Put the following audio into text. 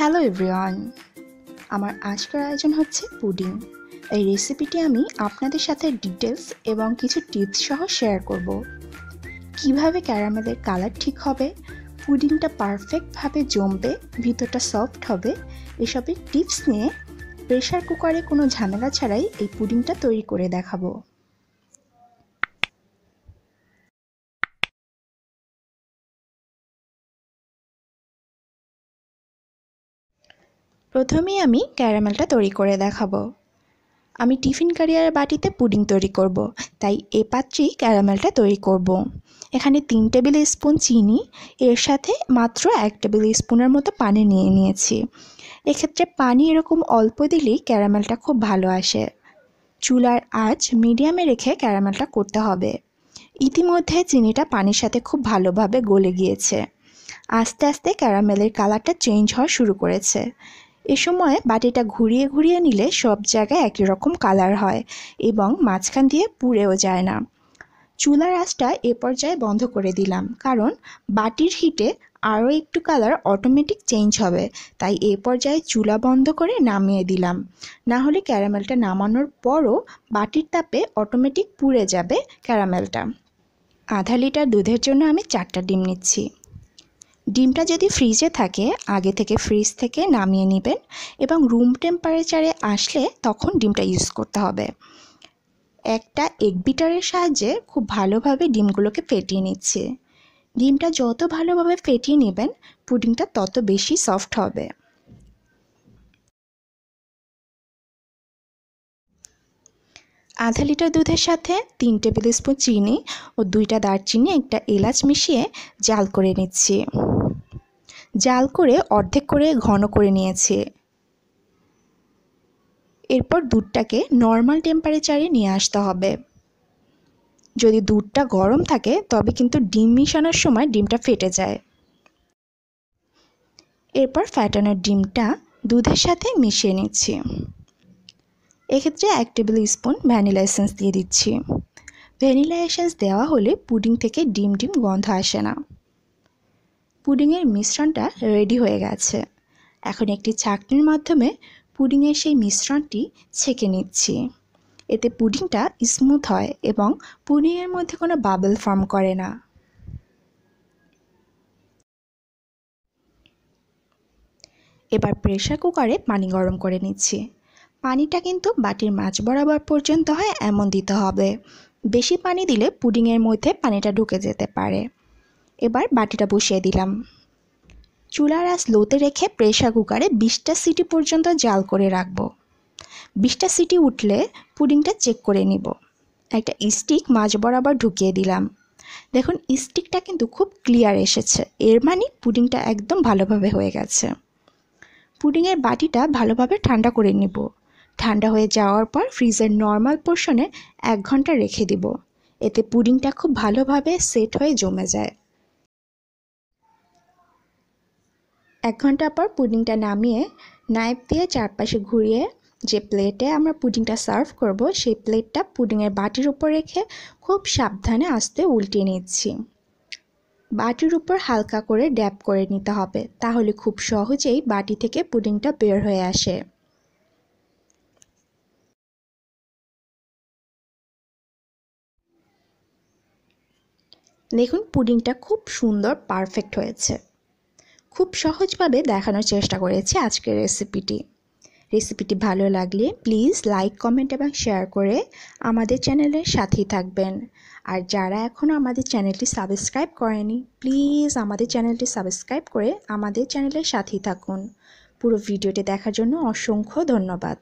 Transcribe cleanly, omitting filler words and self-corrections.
Hello everyone, আমার আজকের আয়োজন হচ্ছে পুডিং। এই রেসিপিটি আমি আপনাদের সাথে ডিটেলস এবং কিছু টিপস সহ শেয়ার করব। কিভাবে ক্যারামেলের কালার ঠিক হবে, পুডিংটা পারফেক্টভাবে জমবে, ভিতরটা সফট হবে, এসবের টিপস নিয়ে প্রেসার কুকারে কোনো ঝামেলা ছাড়াই এই পুডিংটা তৈরি করে দেখাবো। প্রথমেই আমি ক্যারামেলটা তৈরি করে দেখাবো। আমি টিফিন ক্যারিয়ারের বাটিতে পুডিং তৈরি করব, তাই এ পাত্রেই ক্যারামেলটা তৈরি করব। এখানে 3 টেবিল স্পুন চিনি, এর সাথে মাত্র 1 টেবিল স্পুনের মতো পানি নিয়ে নিয়েছি। এক্ষেত্রে পানি এরকম অল্প দিলেই ক্যারামেলটা খুব ভালো আসে। চুলার আঁচ মিডিয়ামে রেখে ক্যারামেলটা করতে হবে। ইতিমধ্যে চিনিটা পানির সাথে খুব ভালোভাবে গলে গিয়েছে। আস্তে আস্তে ক্যারামেলের কালারটা চেঞ্জ হওয়া শুরু করেছে। এ সময় বাটিটা ঘুরিয়ে ঘুরিয়ে নিলে সব জায়গায় একই রকম কালার হয় এবং মাঝখান দিয়ে পুড়েও যায় না। চুলার আঁচটা এ পর্যায়ে বন্ধ করে দিলাম, কারণ বাটির হিটে আরও একটু কালার অটোমেটিক চেঞ্জ হবে, তাই এ পর্যায়ে চুলা বন্ধ করে নামিয়ে দিলাম। না হলে ক্যারামেলটা নামানোর পরও বাটির তাপে অটোমেটিক পুড়ে যাবে ক্যারামেলটা। আধা লিটার দুধের জন্য আমি 4টা ডিম নিচ্ছি। ডিমটা যদি ফ্রিজে থাকে আগে থেকে ফ্রিজ থেকে নামিয়ে নেবেন এবং রুম টেম্পারেচারে আসলে তখন ডিমটা ইউজ করতে হবে। একটা এগ বিটারের সাহায্যে খুব ভালোভাবে ডিমগুলোকে ফেটিয়ে নিচ্ছি। ডিমটা যত ভালোভাবে ফেটিয়ে নেবেন পুডিংটা তত বেশি সফট হবে। আধা লিটার দুধের সাথে 3 টেবিল স্পুন চিনি ও 2টা দারচিনি, একটা এলাচ মিশিয়ে জাল করে নিচ্ছি। জাল করে অর্ধেক করে ঘন করে নিয়েছি। এরপর দুধটাকে নর্মাল টেম্পারেচারে নিয়ে আসতে হবে। যদি দুধটা গরম থাকে তবে কিন্তু ডিম মিশানোর সময় ডিমটা ফেটে যায়। এরপর ফ্যাটানো ডিমটা দুধের সাথে মিশিয়ে নিচ্ছি। এক্ষেত্রে 1 টেবিল স্পুন ভ্যানিলা এসেন্স দিয়ে দিচ্ছি। ভ্যানিলা এসেন্স দেওয়া হলে পুডিং থেকে ডিম গন্ধ আসে না। পুডিংয়ের মিশ্রণটা রেডি হয়ে গেছে। এখন একটি ছাঁকনির মাধ্যমে পুডিংয়ের সেই মিশ্রণটি ছেঁকে নিচ্ছি। এতে পুডিংটা স্মুথ হয় এবং পুডিংয়ের মধ্যে কোনো বাবল ফর্ম করে না। এবার প্রেসার কুকারে পানি গরম করে নিচ্ছি। পানিটা কিন্তু বাটির মাঝ বরাবর পর্যন্ত হয় এমন দিতে হবে। বেশি পানি দিলে পুডিংয়ের মধ্যে পানিটা ঢুকে যেতে পারে। এবার বাটিটা বসিয়ে দিলাম। চুলার আঁচ লোতে রেখে প্রেসার কুকারে 20টা সিটি পর্যন্ত জাল করে রাখবো। 20টা সিটি উঠলে পুডিংটা চেক করে নিব। একটা স্টিক মাঝ বরাবর ঢুকিয়ে দিলাম। দেখুন স্টিকটা কিন্তু খুব ক্লিয়ার এসেছে, এর মানে পুডিংটা একদম ভালোভাবে হয়ে গেছে। পুডিংয়ের বাটিটা ভালোভাবে ঠান্ডা করে নিব। ঠান্ডা হয়ে যাওয়ার পর ফ্রিজের নর্মাল পোর্শনে 1 ঘন্টা রেখে দিব। এতে পুডিংটা খুব ভালোভাবে সেট হয়ে জমে যায়। 1 ঘন্টা পর পুডিংটা নামিয়ে নাইফ দিয়ে চারপাশে ঘুরিয়ে যে প্লেটে আমরা পুডিংটা সার্ভ করব সেই প্লেটটা পুডিংয়ের বাটির উপর রেখে খুব সাবধানে আস্তে উল্টিয়ে নিচ্ছি। বাটির উপর হালকা করে ড্যাব করে নিতে হবে, তাহলে খুব সহজেই বাটি থেকে পুডিংটা বের হয়ে আসে। দেখুন পুডিংটা খুব সুন্দর পারফেক্ট হয়েছে। খুব সহজভাবে দেখানোর চেষ্টা করেছি আজকের রেসিপিটি ভালো লাগলে প্লিজ লাইক, কমেন্ট এবং শেয়ার করে আমাদের চ্যানেলের সাথেই থাকবেন। আর যারা এখনও আমাদের চ্যানেলটি সাবস্ক্রাইব করেনি প্লিজ আমাদের চ্যানেলটি সাবস্ক্রাইব করে আমাদের চ্যানেলের সাথেই থাকুন। পুরো ভিডিওটি দেখার জন্য অসংখ্য ধন্যবাদ।